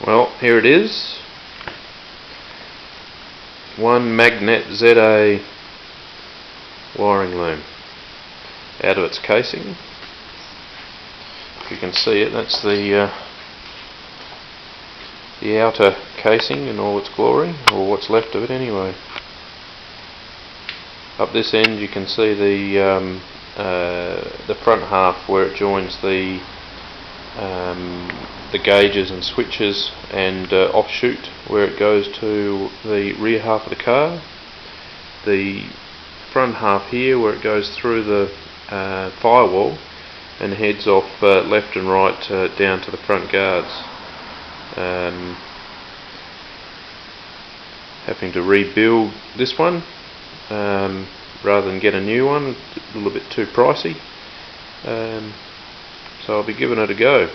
Well, here it is. One Magnette ZA wiring loom out of its casing. If you can see it, that's the outer casing in all its glory, or what's left of it anyway. Up this end you can see the front half where it joins the gauges and switches, and offshoot where it goes to the rear half of the car. The front half here where it goes through the firewall and heads off left and right down to the front guards. Having to rebuild this one rather than get a new one, a little bit too pricey, so I'll be giving it a go.